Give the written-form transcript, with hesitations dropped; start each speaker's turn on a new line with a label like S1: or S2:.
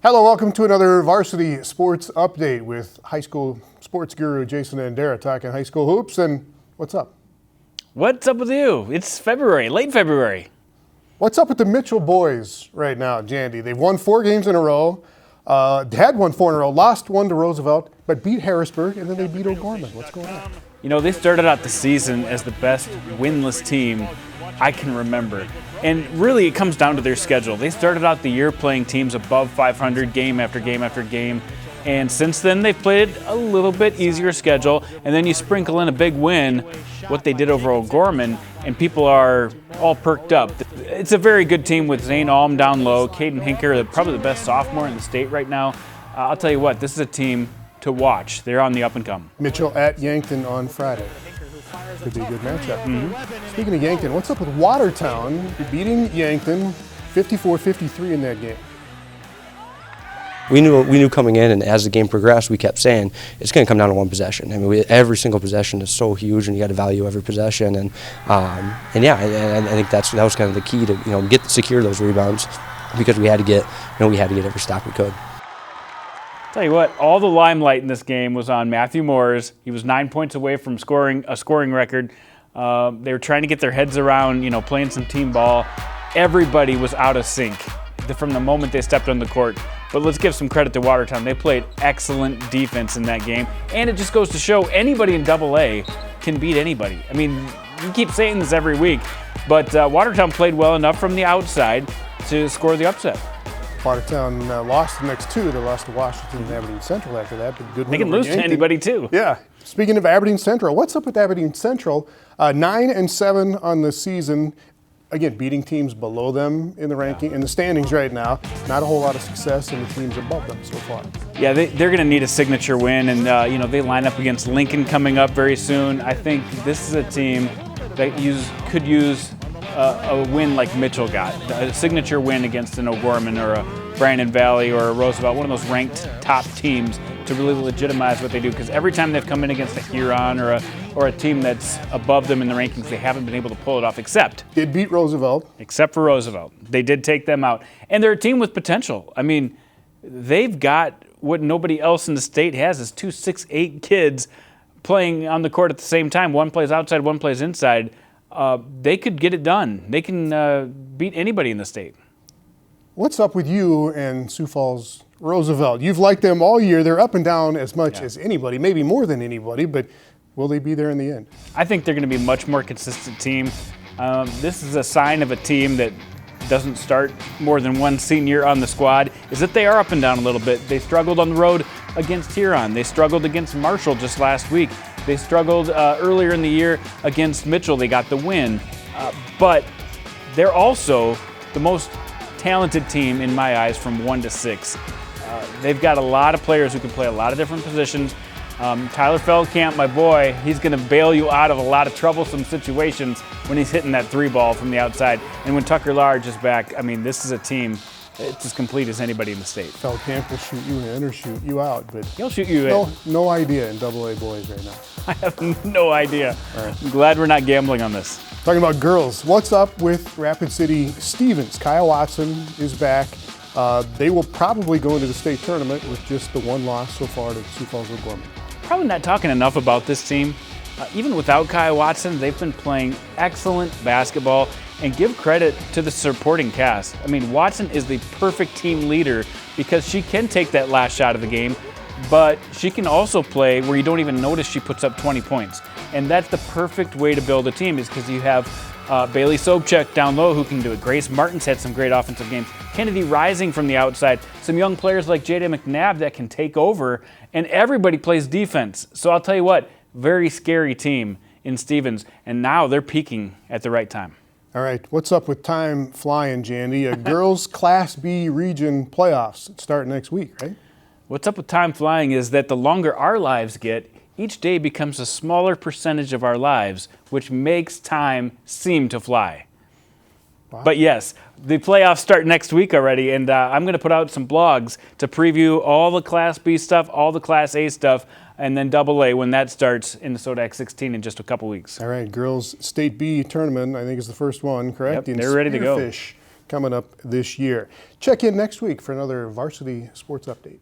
S1: Hello, welcome to another Varsity Sports Update with high school sports guru Jason Andera talking high school hoops. And what's up?
S2: What's up with you? It's February, late February.
S1: What's up with the Mitchell boys right now, Jandy? They've won 4 games in a row, had won 4 in a row, lost 1 to Roosevelt, but beat Harrisburg, and then they beat O'Gorman. What's going on?
S2: You know, they started out the season as the best winless team I can remember. And really, it comes down to their schedule. They started out the year playing teams above 500 game after game after game. And since then, they've played a little bit easier schedule. And then you sprinkle in a big win, what they did over O'Gorman, and people are all perked up. It's a very good team with Zane Alm down low, Caden Hinker, probably the best sophomore in the state right now. I'll tell you what, this is a team to watch. They're on the up and come.
S1: Mitchell at Yankton on Friday. Could be a good matchup. Speaking of Yankton, what's up with Watertown beating Yankton 54-53 in that game?
S3: We knew coming in, and as the game progressed, we kept saying it's going to come down to one possession. I mean, every single possession is so huge, and you got to value every possession. And I think that was kind of the key to secure those rebounds, because we had to get every stop we could.
S2: Tell you what, all the limelight in this game was on Matthew Moores. He was 9 points away from scoring a scoring record. They were trying to get their heads around, playing some team ball. Everybody was out of sync from the moment they stepped on the court. But let's give some credit to Watertown. They played excellent defense in that game. And it just goes to show anybody in AA can beat anybody. I mean, you keep saying this every week, but Watertown played well enough from the outside to score the upset.
S1: Watertown lost the next 2. They lost to Washington and Aberdeen Central after that. But good win.
S2: They can lose to anybody too.
S1: Yeah. Speaking of Aberdeen Central, what's up with Aberdeen Central? 9-7 on the season. Again, beating teams below them in the ranking, in the standings right now. Not a whole lot of success in the teams above them so far.
S2: Yeah, they're going to need a signature win, and they line up against Lincoln coming up very soon. I think this is a team that could use a win like Mitchell got, a signature win against an O'Gorman or a Brandon Valley or a Roosevelt, one of those ranked top teams, to really legitimize what they do. Because every time they've come in against a Huron or a team that's above them in the rankings, they haven't been able to pull it off, except for Roosevelt. They did take them out. And they're a team with potential. I mean, they've got what nobody else in the state has, is 2 6'8" kids playing on the court at the same time. One plays outside, one plays inside. They could get it done. They can beat anybody in the state.
S1: What's up with you and Sioux Falls Roosevelt? You've liked them all year. They're up and down as much as anybody, maybe more than anybody, but will they be there in the end?
S2: I think they're going to be a much more consistent team. This is a sign of a team that doesn't start more than one senior on the squad, is that they are up and down a little bit. They struggled on the road against Huron. They struggled against Marshall just last week. They struggled earlier in the year against Mitchell. They got the win. But they're also the most talented team in my eyes from 1 to 6. They've got a lot of players who can play a lot of different positions. Tyler Feldkamp, my boy, he's going to bail you out of a lot of troublesome situations when he's hitting that 3 ball from the outside. And when Tucker Large is back, I mean, this is a team it's as complete as anybody in the state.
S1: Feldkamp will shoot you in or shoot you out, but
S2: he'll shoot you in.
S1: No idea in AA boys right now.
S2: I have no idea.
S1: All right.
S2: I'm glad we're not gambling on this.
S1: Talking about girls, what's up with Rapid City Stevens? Kyle Watson is back. They will probably go into the state tournament with just the 1 loss so far to Sioux Falls O'Gorman.
S2: Probably not talking enough about this team. Even without Kyle Watson, they've been playing excellent basketball, and give credit to the supporting cast. I mean, Watson is the perfect team leader because she can take that last shot of the game, but she can also play where you don't even notice she puts up 20 points. And that's the perfect way to build a team, is because you have Bailey Sobchak down low who can do it. Grace Martin's had some great offensive games. Kennedy Rising from the outside. Some young players like Jada McNabb that can take over, and everybody plays defense. So I'll tell you what, very scary team in Stevens, and now they're peaking at the right time.
S1: All right, what's up with time flying, Jandy? Girls Class B region playoffs start next week, right?
S2: What's up with time flying is that the longer our lives get, each day becomes a smaller percentage of our lives, which makes time seem to fly. Wow. But yes, the playoffs start next week already, and I'm going to put out some blogs to preview all the Class B stuff, all the Class A stuff, and then AA when that starts in the Sodak 16 in just a couple weeks.
S1: All right, girls State B tournament, I think is the first one, correct?
S2: Yep, they're ready to go.
S1: coming up this year. Check in next week for another Varsity Sports Update.